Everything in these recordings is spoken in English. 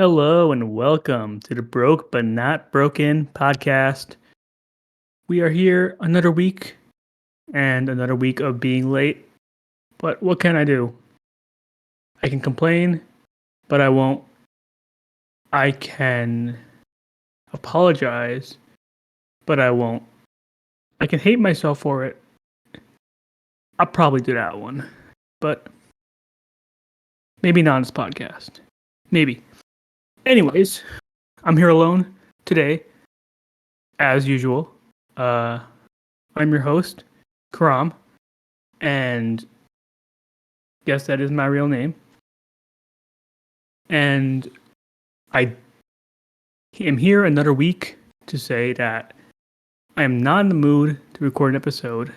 Hello and welcome to the Broke But Not Broken podcast. We are here another week and another week of being late. But what can I do? I can complain, but I won't. I can apologize, but I won't. I can hate myself for it. I'll probably do that one. But maybe not on this podcast. Maybe. Anyways, I'm here alone today, as usual. I'm your host, Khurram, and yes, that is my real name. And I am here another week to say that I am not in the mood to record an episode.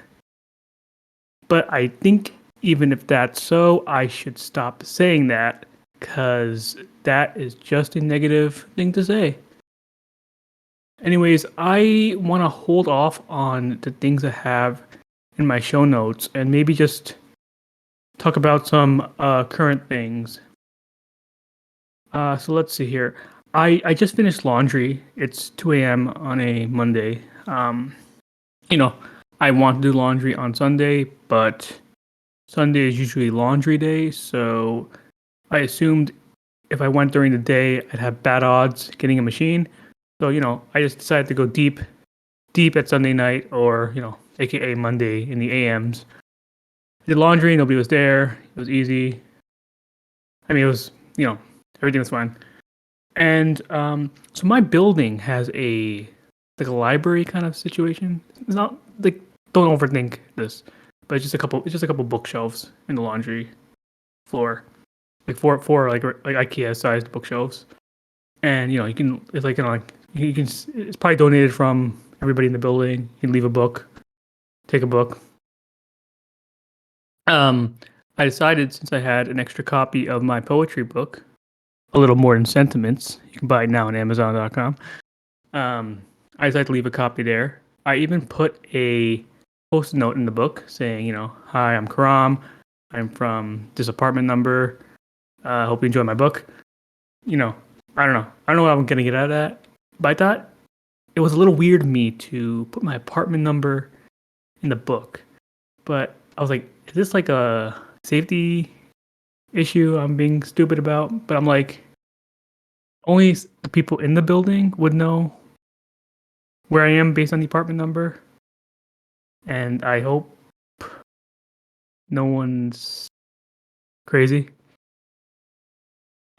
But I think even if that's so, I should stop saying that because that is just a negative thing to say. Anyways, I want to hold off on the things I have in my show notes and maybe just talk about some current things. So let's see here. I just finished laundry. It's 2 a.m. on a Monday. You know, I want to do laundry on Sunday, but Sunday is usually laundry day, so I assumed if I went during the day, I'd have bad odds getting a machine. So, I just decided to go deep at Sunday night or, aka Monday in the AMs. I did laundry, nobody was there. It was easy. I mean, it was, everything was fine. And so my building has a library kind of situation. It's not like, don't overthink this, but it's just a couple bookshelves in the laundry floor, like four like IKEA sized bookshelves. And you can it's like you can it's probably donated from everybody in the building. You can leave a book, take a book. I decided since I had an extra copy of my poetry book, A Little More Than Sentiments, you can buy it now on Amazon.com. I decided to leave a copy there. I even put a post-it note in the book saying, hi, I'm Khurram. I'm from this apartment number. Hope you enjoy my book. I don't know. I don't know what I'm gonna get out of that. But I thought it was a little weird of me to put my apartment number in the book. But I was like, is this like a safety issue I'm being stupid about? But I'm like, only the people in the building would know where I am based on the apartment number. And I hope no one's crazy.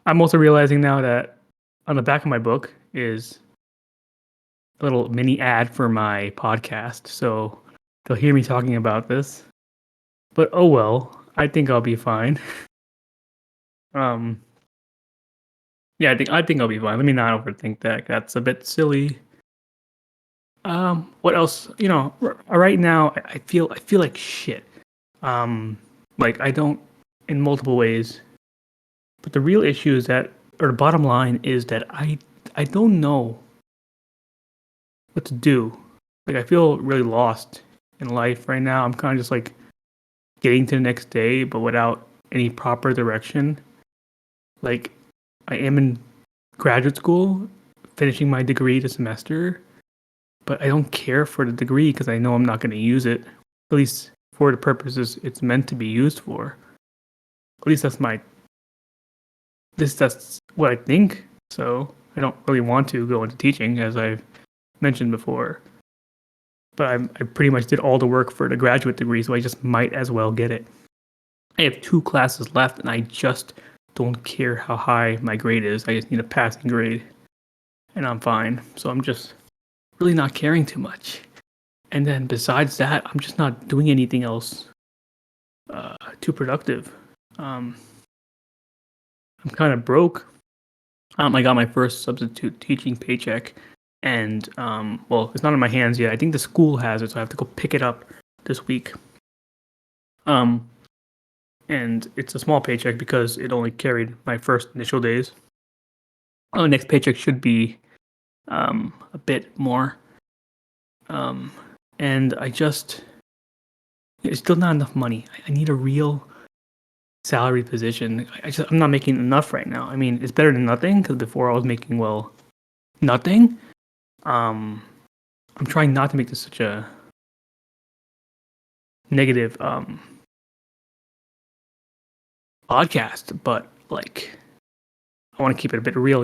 I'm also realizing now that on the back of my book is a little mini ad for my podcast. So they'll hear me talking about this. But oh well, I think I'll be fine. Yeah, I think I'll be fine. Let me not overthink that. That's a bit silly. What else? Right now I feel like shit. Like I don't in multiple ways. But the real issue is that, or the bottom line is that I don't know what to do. Like I feel really lost in life right now. I'm kind of just like getting to the next day, but without any proper direction. Like I am in graduate school, finishing my degree this semester, but I don't care for the degree because I know I'm not going to use it, at least for the purposes it's meant to be used for. At least that's what I think. So I don't really want to go into teaching, as I've mentioned before. But I pretty much did all the work for the graduate degree, so I just might as well get it. I have 2 classes left, and I just don't care how high my grade is. I just need a passing grade, and I'm fine. So I'm just really not caring too much. And then besides that, I'm just not doing anything else too productive. I'm kind of broke. I got my first substitute teaching paycheck, and well, it's not in my hands yet. I think the school has it, so I have to go pick it up this week. And it's a small paycheck because it only carried my first initial days. The next paycheck should be a bit more. And it's still not enough money. I need a real salary position. I'm not making enough right now. I mean, it's better than nothing because before I was making nothing. I'm trying not to make this such a negative podcast, but like I want to keep it a bit real,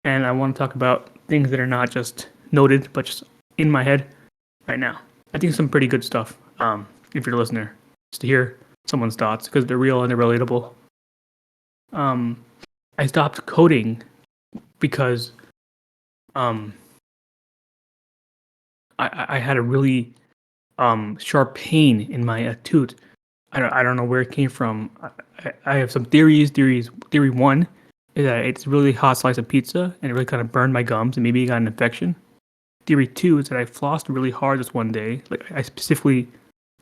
and I want to talk about things that are not just noted, but just in my head right now. I think some pretty good stuff. If you're a listener, just to hear someone's thoughts because they're real and they're relatable. I stopped coding because I had a really sharp pain in my tooth. I don't know where it came from. I have some theories. Theory one is that it's a really hot slice of pizza and it really kind of burned my gums and maybe I got an infection. Theory two is that I flossed really hard this one day. Like I specifically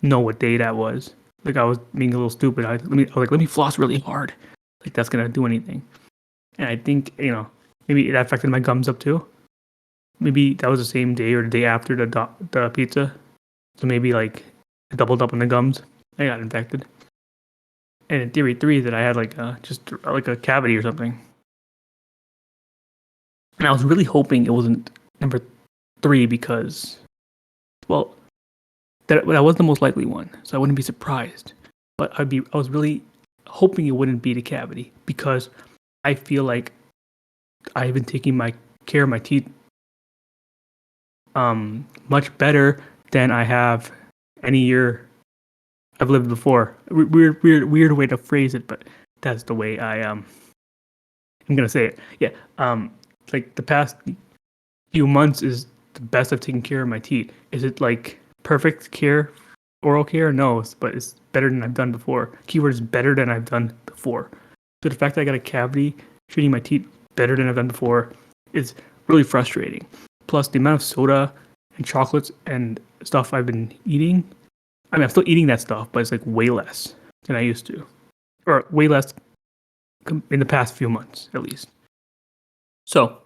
know what day that was. Like I was being a little stupid. I was like, let me floss really hard. Like that's gonna do anything. And I think maybe that affected my gums up too. Maybe that was the same day or the day after the pizza. So maybe like I doubled up on the gums. I got infected. And in theory three that I had like just like a cavity or something. And I was really hoping it wasn't number 3 because, well, that was the most likely one, so I wouldn't be surprised. But I was really hoping it wouldn't be the cavity because I feel like I've been taking care of my teeth much better than I have any year I've lived before. Weird way to phrase it, but that's the way I'm gonna say it. Yeah. Like the past few months is the best I've taken care of my teeth. Is it like perfect care, oral care? No, but it's better than I've done before. Keyword is better than I've done before. So the fact that I got a cavity treating my teeth better than I've done before is really frustrating. Plus the amount of soda and chocolates and stuff I've been eating. I mean, I'm still eating that stuff, but it's like way less than I used to, or way less in the past few months, at least. So,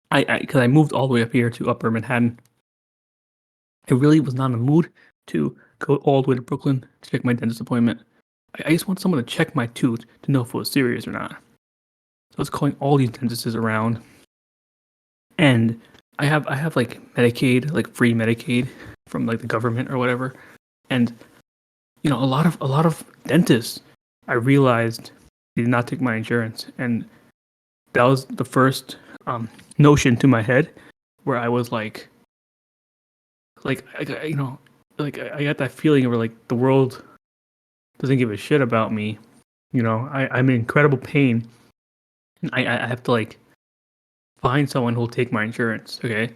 because I moved all the way up here to Upper Manhattan, I really was not in the mood to go all the way to Brooklyn to check my dentist appointment. I just want someone to check my tooth to know if it was serious or not. So I was calling all these dentists around, and I have like Medicaid, like free Medicaid from like the government or whatever, and a lot of dentists, I realized they did not take my insurance, and that was the first notion to my head where I was like I got that feeling where like the world doesn't give a shit about me. I'm in incredible pain, and I have to like find someone who'll take my insurance. Okay,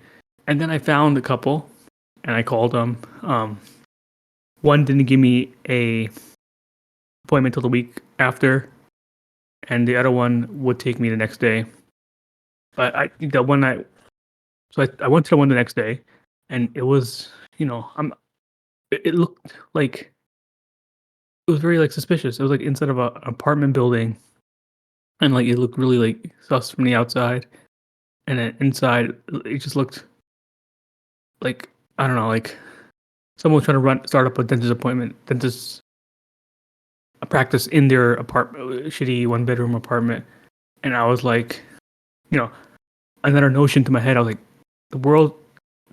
and then I found a couple, and I called them. One didn't give me a appointment till the week after, and the other one would take me the next day. But I went to the one the next day, and it was it looked like it was very like suspicious. It was like inside of an apartment building, and like it looked really like sus from the outside, and then inside it just looked like I don't know, like someone was trying to start up a dentist a practice in their apartment, shitty 1-bedroom apartment, and I was like, another notion to my head. I was like, the world,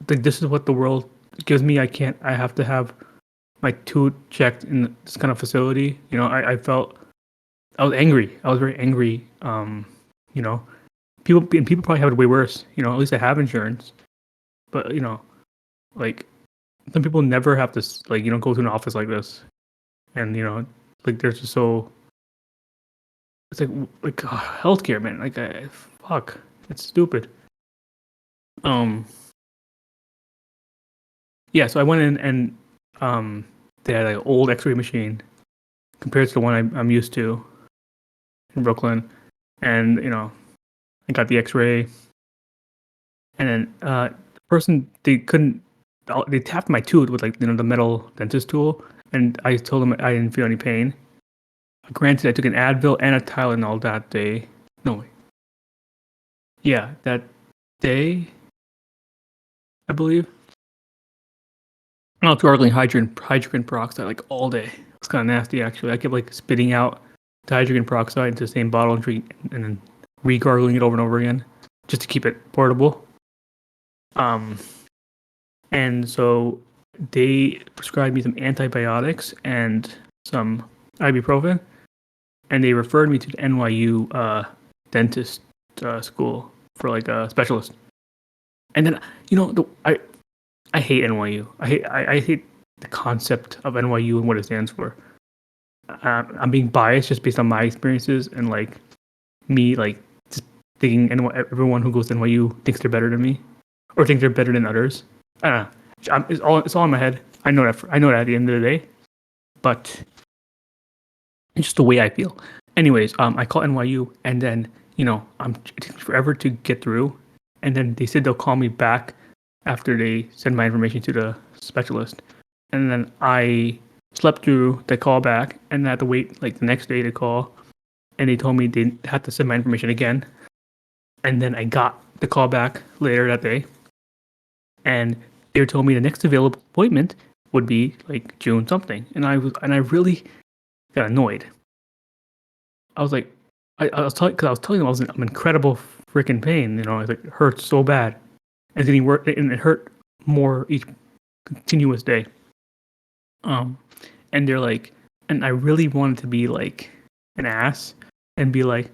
like this is what the world gives me. I have to have my tooth checked in this kind of facility. I felt I was angry. I was very angry. People probably have it way worse. At least I have insurance, but like some people never have to like go to an office like this, and like they're just so. It's like healthcare, man. Like fuck, it's stupid. Yeah, so I went in and they had like an old X-ray machine compared to the one I'm used to in Brooklyn, and I got the X-ray, and then the person they tapped my tooth with like the metal dentist tool, and I told them I didn't feel any pain. Granted, I took an Advil and a Tylenol that day. No, yeah, that day, I believe. I was gargling hydrogen peroxide like all day. It's kind of nasty, actually. I kept like spitting out dihydrogen peroxide into the same bottle and then re-gargling it over and over again just to keep it portable. Um, and so they prescribed me some antibiotics and some ibuprofen, and they referred me to the NYU dentist school for like a specialist. And then I hate NYU. I hate the concept of NYU and what it stands for. I'm being biased just based on my experiences and like me like just thinking everyone who goes to NYU thinks they're better than me or think they're better than others. I don't know. It's all in my head. I know that. I know that at the end of the day, but it's just the way I feel. Anyways, I call NYU, and then it takes me forever to get through, and then they said they'll call me back after they send my information to the specialist, and then I slept through the call back, and I had to wait like the next day to call, and they told me they had to send my information again, and then I got the call back later that day, and they told me the next available appointment would be like June something, and I really got annoyed. I was like, I was telling them I'm in incredible freaking pain. It's like it hurts so bad, and it's getting worse, and it hurt more each continuous day. And they're like, and I really wanted to be like an ass and be like,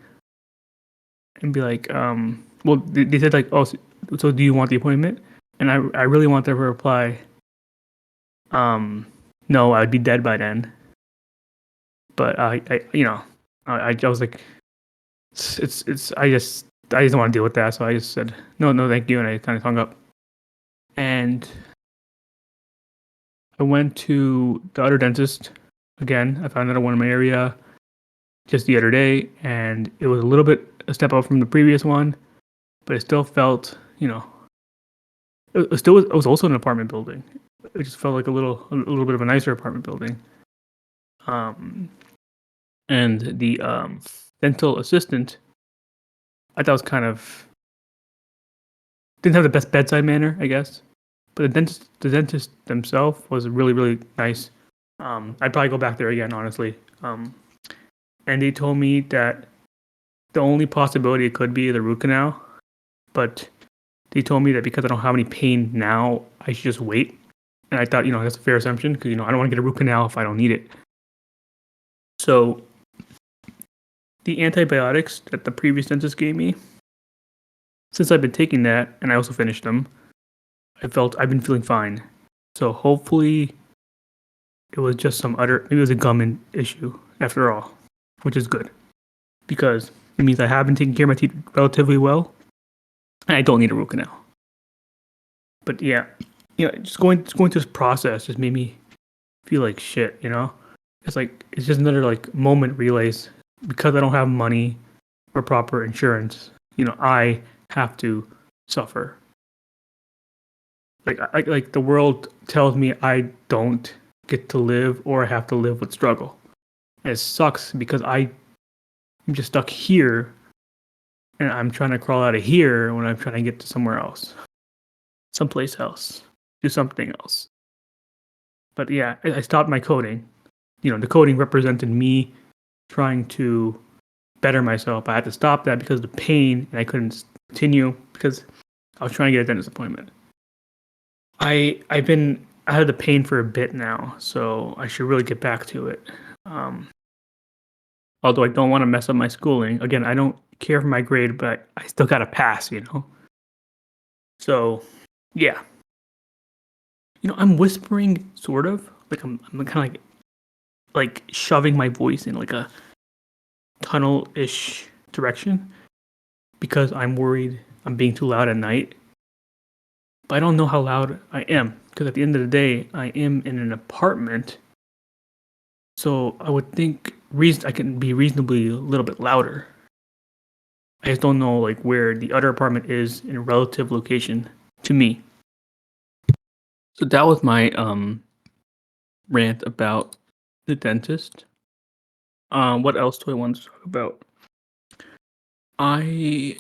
well, they said like, oh, so do you want the appointment? And I really want them to reply, no, I'd be dead by then. But I was like, I just don't want to deal with that. So I just said, no, thank you. And I kind of hung up. And I went to the other dentist again. I found another one in my area just the other day, and it was a little bit a step up from the previous one, but it still felt, it was also an apartment building. It just felt like a little bit of a nicer apartment building. And the dental assistant, I thought was kind of didn't have the best bedside manner, I guess. But the dentist themselves was really, really nice. I'd probably go back there again, honestly. And they told me that the only possibility it could be the root canal, but they told me that because I don't have any pain now, I should just wait. And I thought, that's a fair assumption because, I don't want to get a root canal if I don't need it. So the antibiotics that the previous dentist gave me, since I've been taking that and I also finished them, I've been feeling fine. So hopefully it was just maybe it was a gum issue after all, which is good because it means I have been taking care of my teeth relatively well and I don't need a root canal. But yeah, just going through this process just made me feel like shit, It's like, it's just another like moment realized because I don't have money or proper insurance, I have to suffer. Like the world tells me I don't get to live or I have to live with struggle. And it sucks because I'm just stuck here and I'm trying to crawl out of here when I'm trying to get to somewhere else. Someplace else. Do something else. But yeah, I stopped my coding. The coding represented me trying to better myself. I had to stop that because of the pain and I couldn't continue because I was trying to get a dentist appointment. I had the pain for a bit now, so I should really get back to it. Although I don't want to mess up my schooling. Again, I don't care for my grade, but I still got to pass, So, yeah. I'm whispering, sort of. Like I'm kind of like shoving my voice in like a tunnel-ish direction because I'm worried I'm being too loud at night. But I don't know how loud I am because at the end of the day, I am in an apartment. So I would think I can be reasonably a little bit louder. I just don't know like where the other apartment is in a relative location to me. So that was my rant about the dentist. What else do I want to talk about? I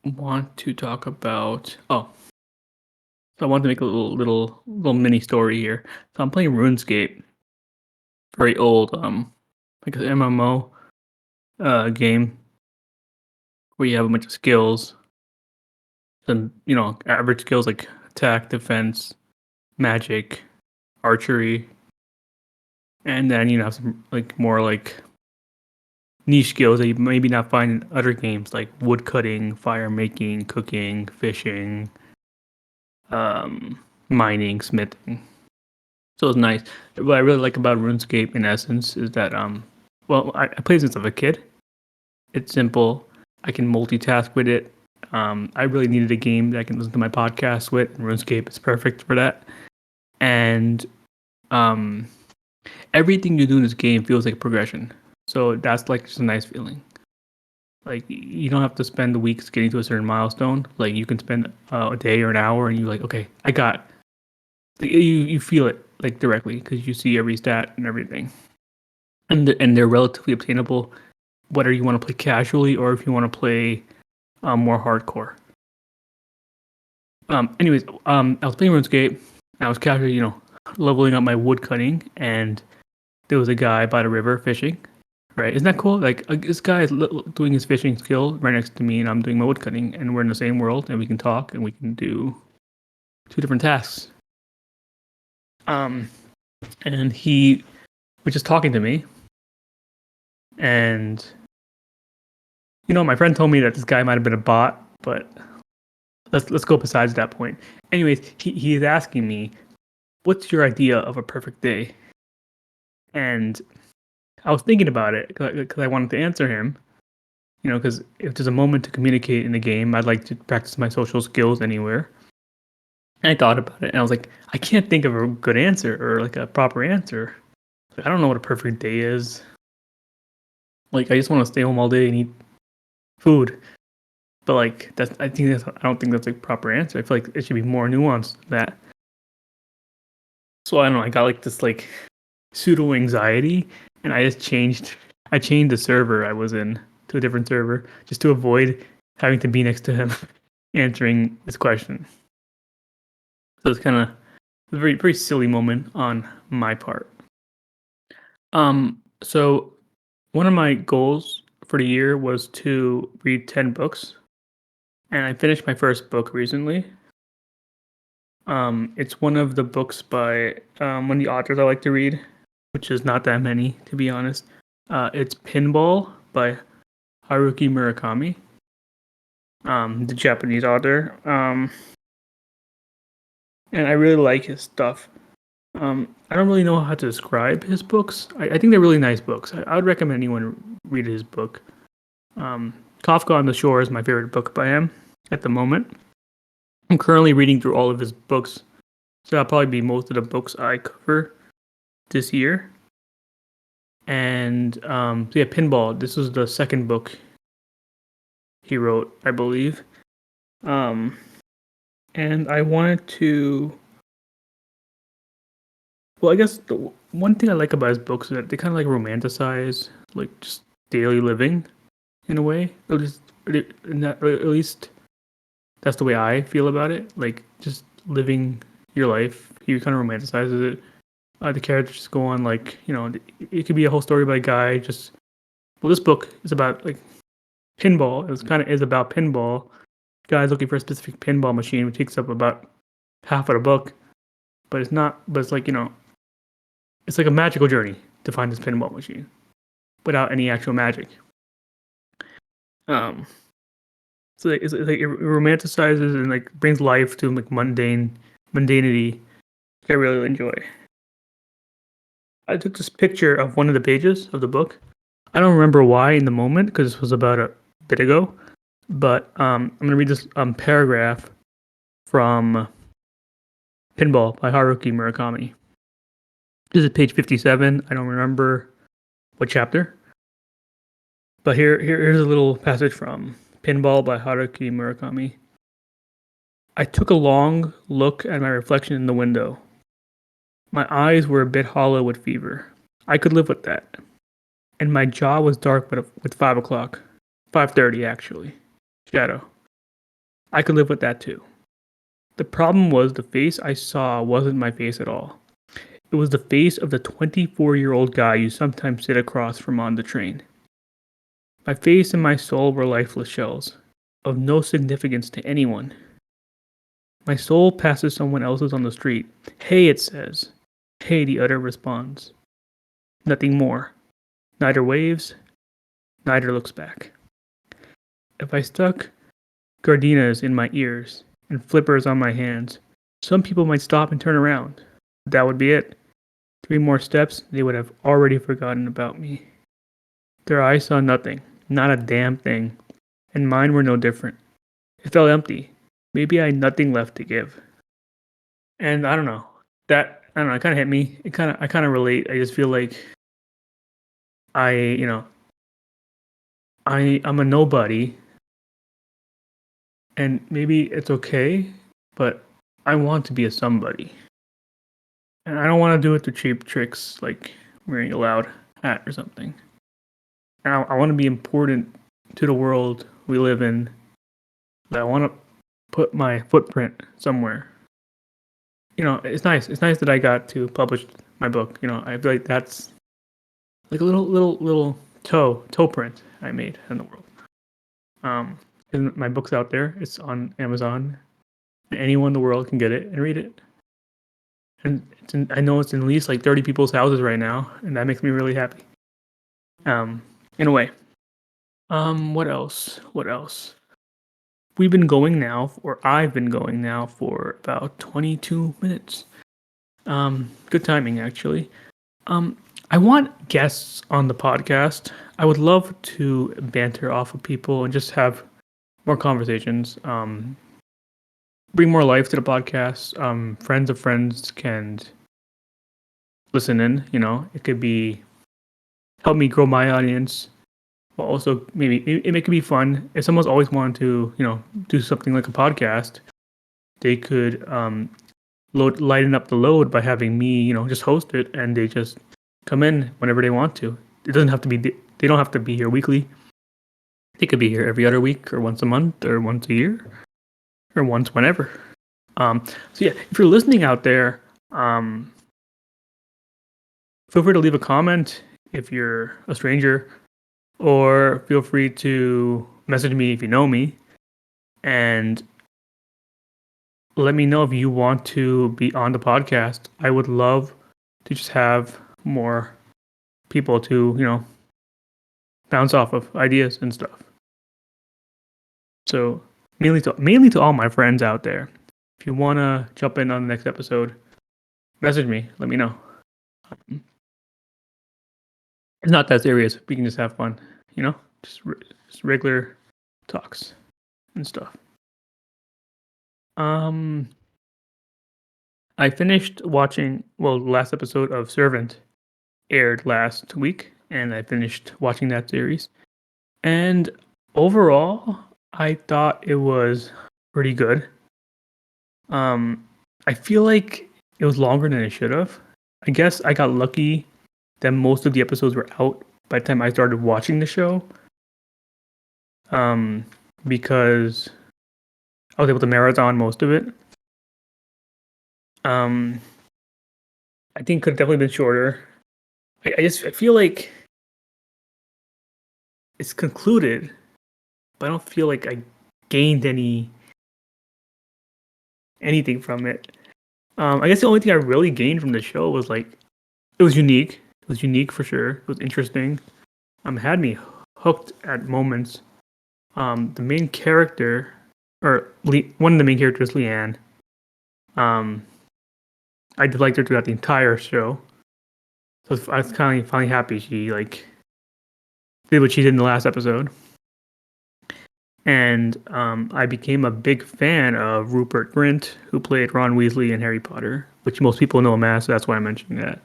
want to talk about so I want to make a little mini story here. So I'm playing RuneScape, very old like an MMO game where you have a bunch of skills and average skills like attack, defense, magic, archery, and then have some like more like niche skills that you maybe not find in other games like wood cutting, fire making, cooking, fishing, mining, smithing. So it's nice. What I really like about RuneScape in essence is that well, I played since I was a kid. It's simple. I can multitask with it. I really needed a game that I can listen to my podcast with, and RuneScape is perfect for that. And um, everything you do in this game feels like progression. So that's like just a nice feeling. Like you don't have to spend the weeks getting to a certain milestone. Like you can spend a day or an hour, and you're like, okay, I got. You feel it like directly because you see every stat and everything, and they're relatively obtainable, whether you want to play casually or if you want to play more hardcore. Anyways, I was playing RuneScape. And I was casually, leveling up my wood cutting, and there was a guy by the river fishing. Right? Isn't that cool? Like this guy is doing his fishing skill right next to me, and I'm doing my wood cutting, and we're in the same world, and we can talk, and we can do two different tasks. And he was just talking to me, and my friend told me that this guy might have been a bot, but let's go besides that point. Anyways, he is asking me, "What's your idea of a perfect day?" And I was thinking about it because I wanted to answer him. Because if there's a moment to communicate in the game, I'd like to practice my social skills anywhere. And I thought about it, and I was like, I can't think of a good answer or like a proper answer. I don't know what a perfect day is. Like, I just want to stay home all day and eat food. But like, I don't think that's a proper answer. I feel like it should be more nuanced than that. So I don't know. I got like this like pseudo anxiety, and I changed the server I was in to a different server just to avoid having to be next to him answering this question. So it's kind of a very, very silly moment on my part. So one of my goals for the year was to read 10 books, and I finished my first book recently. It's one of the books by one of the authors I like to read, which is not that many, to be honest. It's Pinball by Haruki Murakami, the Japanese author. And I really like his stuff. I don't really know how to describe his books. I think they're really nice books. I would recommend anyone read his book. Kafka on the Shore is my favorite book by him at the moment. I'm currently reading through all of his books, so that'll probably be most of the books I cover this year. And so yeah, Pinball. This was the second book he wrote, I believe. And I wanted to. Well, I guess the one thing I like about his books is that they kind of like romanticize like just daily living in a way. At least that's the way I feel about it. Like just living your life. He kind of romanticizes it. The characters just go on like it could be a whole story about a guy just. Well, this book is about like pinball. It kind of is about pinball. Guys looking for a specific pinball machine, which takes up about half of the book. But it's not. But it's like it's like a magical journey to find this pinball machine without any actual magic. So it's like it romanticizes and like brings life to like mundanity. Which I really enjoy. I took this picture of one of the pages of the book. I don't remember why in the moment because this was about a bit ago, but I'm gonna read this paragraph from Pinball by Haruki Murakami. This is page 57. I don't remember what chapter. But here's a little passage from Pinball by Haruki Murakami. I took a long look at my reflection in the window. My eyes were a bit hollow with fever. I could live with that. And my jaw was dark with 5 o'clock. 5:30 actually. Shadow. I could live with that too. The problem was the face I saw wasn't my face at all. It was the face of the 24-year-old guy you sometimes sit across from on the train. My face and my soul were lifeless shells, of no significance to anyone. My soul passes someone else's on the street. Hey, it says. Hey, the other responds. Nothing more. Neither waves, neither looks back. If I stuck gardinas in my ears and flippers on my hands, some people might stop and turn around. But that would be it. 3 more steps, they would have already forgotten about me. Their eyes saw nothing, not a damn thing, and mine were no different. It felt empty. Maybe I had nothing left to give. And I don't know. I don't know, it kinda hit me. I kinda relate. I just feel like I, you know, I'm a nobody, and maybe it's okay, but I want to be a somebody. And I don't want to do it through cheap tricks like wearing a loud hat or something. And I want to be important to the world we live in. I want to put my footprint somewhere. It's nice. It's nice that I got to publish my book. I feel like that's like a little toe print I made in the world. And my book's out there. It's on Amazon. Anyone in the world can get it and read it. And I know it's in at least like 30 people's houses right now, and that makes me really happy. In a way. What else? What else? We've been going now, or I've been going now for about 22 minutes. Good timing actually. I want guests on the podcast. I would love to banter off with people and just have more conversations. Bring more life to the podcast. Friends of friends can listen in. It could be help me grow my audience. But also maybe it could be fun. If someone's always wanted to, do something like a podcast, they could lighten up the load by having me, just host it, and they just come in whenever they want to. It doesn't have to be. They don't have to be here weekly. They could be here every other week, or once a month, or once a year, or once whenever. So yeah, if you're listening out there, feel free to leave a comment if you're a stranger, or feel free to message me if you know me, and let me know if you want to be on the podcast. I would love to just have more people to, bounce off of ideas and stuff. So mainly to all my friends out there, if you want to jump in on the next episode, message me. Let me know. It's not that serious. We can just have fun, just regular talks and stuff. I finished watching. Well, the last episode of Servant aired last week, and I finished watching that series. And overall, I thought it was pretty good. I feel like it was longer than it should have. I guess I got lucky that most of the episodes were out by the time I started watching the show. Because I was able to marathon most of it. I think it could have definitely been shorter. I feel like it's concluded, but I don't feel like I gained anything from it. I guess the only thing I really gained from the show was like it was unique. It was unique for sure. It was interesting. Had me hooked at moments. The main character, or one of the main characters, Leanne. I did like her throughout the entire show. So I was kind of finally happy she did what she did in the last episode. And I became a big fan of Rupert Grint, who played Ron Weasley in Harry Potter, which most people know him as, so that's why I mentioned that.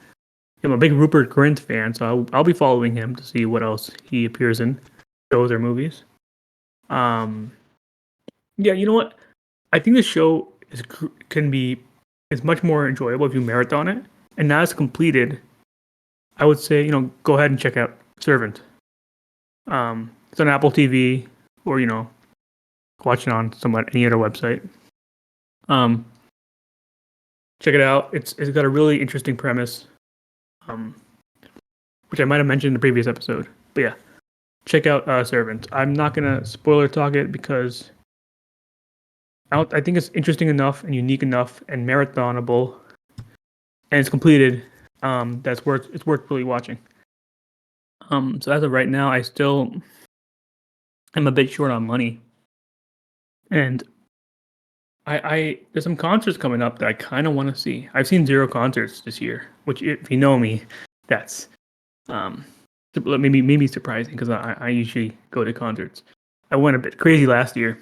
I'm a big Rupert Grint fan, so I'll be following him to see what else he appears in, shows or movies. Yeah, you know what? I think the show is much more enjoyable if you marathon it. And now it's completed, I would say, go ahead and check out Servant. It's on Apple TV, or watch it on any other website. check it out. It's got a really interesting premise, um, which I might have mentioned in the previous episode. But yeah, check out Servant. I'm not gonna spoiler talk it because I think it's interesting enough and unique enough and marathonable, and it's completed. That's worth it's worth really watching. So as of right now, I still am a bit short on money, and I there's some concerts coming up that I kind of want to see. I've seen 0 concerts this year, which if you know me, that's um maybe surprising because I usually go to concerts. I went a bit crazy last year,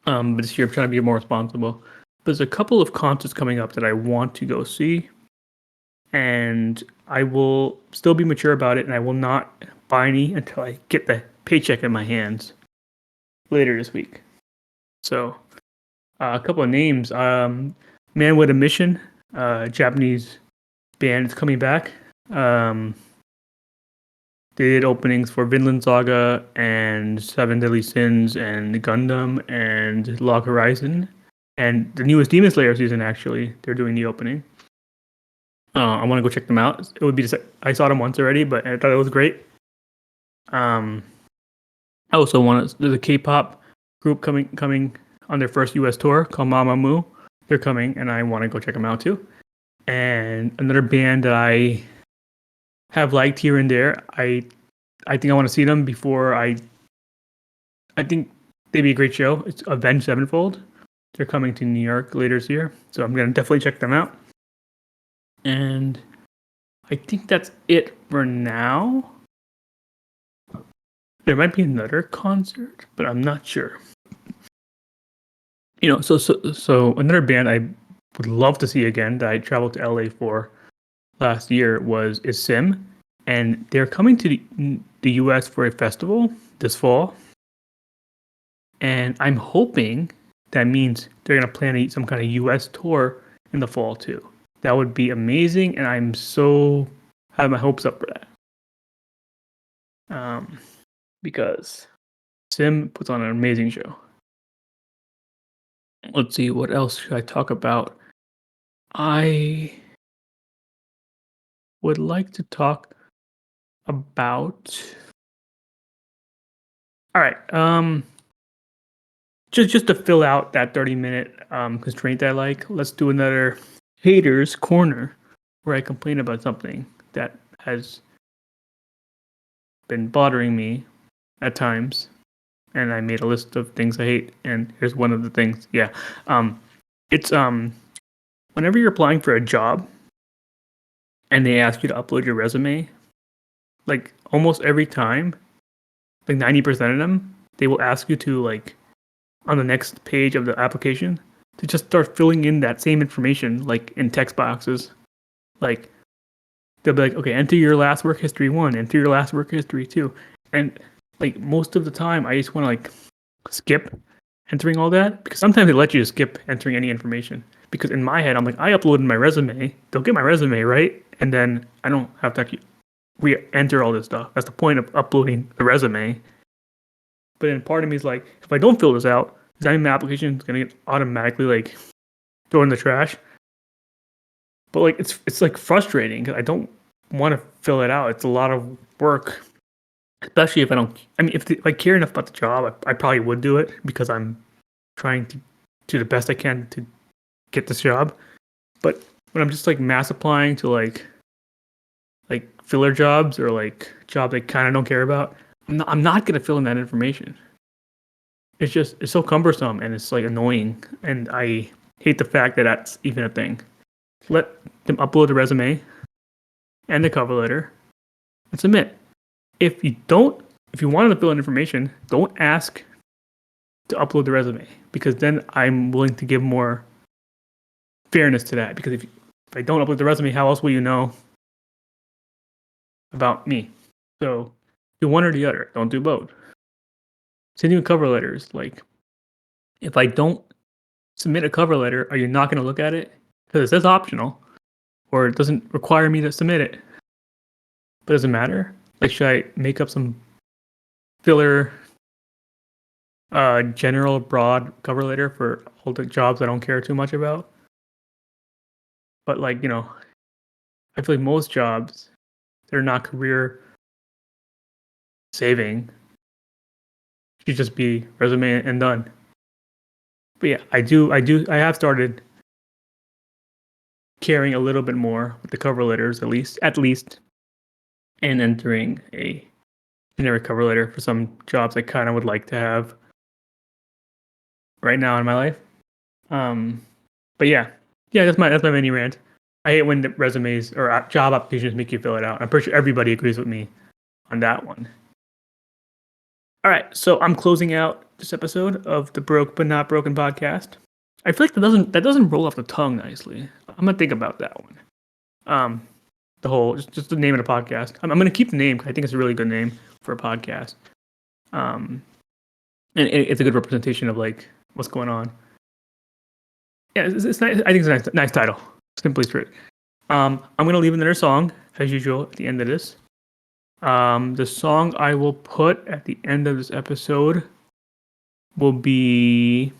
but this year I'm trying to be more responsible. But there's a couple of concerts coming up that I want to go see, and I will still be mature about it, and I will not buy any until I get the paycheck in my hands later this week. So, a couple of names: Man with a Mission, Japanese band, is coming back. They did openings for Vinland Saga and Seven Deadly Sins and Gundam and Log Horizon, and the newest Demon Slayer season. Actually, they're doing the opening. I want to go check them out. It would be I saw them once already, but I thought it was great. I also want to. There's a K-pop group coming on their first U.S. tour called Mamamoo. They're coming, and I want to go check them out too. And another band that I have liked here and there. I think I want to see them before I think they'd be a great show. It's Avenged Sevenfold. They're coming to New York later this year, so I'm gonna definitely check them out. And I think that's it for now. There might be another concert, but I'm not sure. So another band I would love to see again that I traveled to LA for last year is Sim, and they're coming to the US for a festival this fall. And I'm hoping that means they're gonna plan some kind of US tour in the fall too. That would be amazing, and I'm so have my hopes up for that. Because Sim puts on an amazing show. Let's see, what else should I talk about? I would like to talk about. All right. Just to fill out that 30-minute constraint that I like, let's do another haters corner where I complain about something that has been bothering me at times, and I made a list of things I hate, and here's one of the things. Yeah, it's whenever you're applying for a job and they ask you to upload your resume, like almost every time, like 90% of them, they will ask you to like on the next page of the application to just start filling in that same information like in text boxes. Like they'll be like, okay, enter your last work history 1, enter your last work history 2. And like most of the time I just want to like skip entering all that because sometimes they let you skip entering any information. Because in my head I'm like, I uploaded my resume, they'll get my resume, right? And then I don't have to actually re-enter all this stuff. That's the point of uploading the resume. But then part of me is like, if I don't fill this out, is that my application is gonna get automatically like thrown in the trash? But like it's like frustrating because I don't want to fill it out. It's a lot of work, especially if I don't. I mean, if I care enough about the job, I probably would do it because I'm trying to do the best I can to get this job. But when I'm just like mass applying to like filler jobs or like jobs I kind of don't care about, I'm not gonna fill in that information. It's so cumbersome and it's like annoying, and I hate the fact that that's even a thing. Let them upload the resume and the cover letter and submit. If you wanted to fill in information, don't ask to upload the resume because then I'm willing to give more fairness to that. Because if I don't upload the resume, how else will you know about me? So do one or the other. Don't do both. Sending cover letters, like if I don't submit a cover letter, are you not going to look at it? Because it says optional, or it doesn't require me to submit it. But does it matter? Like, should I make up some filler, general, broad cover letter for all the jobs I don't care too much about? But like, I feel like most jobs, they're not career saving. You just be resume and done. But yeah, I have started caring a little bit more with the cover letters, at least, and entering a generic cover letter for some jobs I kind of would like to have right now in my life. But yeah, that's my mini rant. I hate when the resumes or job applications make you fill it out. I'm pretty sure everybody agrees with me on that one. All right, so I'm closing out this episode of the Broke but Not Broken podcast. I feel like that doesn't roll off the tongue nicely. I'm gonna think about that one. The whole just the name of the podcast. I'm gonna keep the name because I think it's a really good name for a podcast. And it's a good representation of like what's going on. Yeah, it's nice. I think it's a nice title. Simply straight. I'm gonna leave another song as usual at the end of this. The song I will put at the end of this episode will be.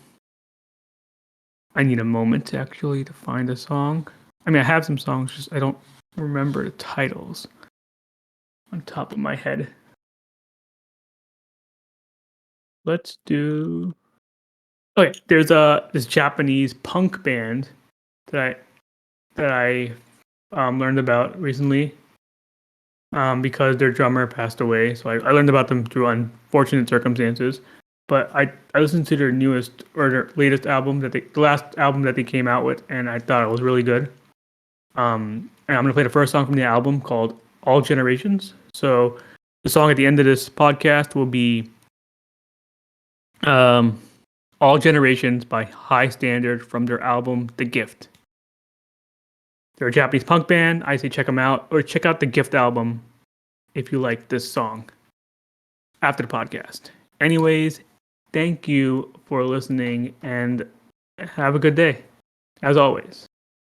I need a moment to find a song. I mean, I have some songs, just I don't remember the titles on top of my head. Let's do. Okay, there's this Japanese punk band that I learned about recently. Because their drummer passed away, so I learned about them through unfortunate circumstances. But I listened to their newest or their latest album the last album that they came out with, and I thought it was really good. And I'm gonna play the first song from the album called "All Generations." So the song at the end of this podcast will be "All Generations" by High Standard from their album "The Gift." They're a Japanese punk band. I say check them out, or check out the Gift album if you like this song after the podcast. Anyways, thank you for listening and have a good day, as always.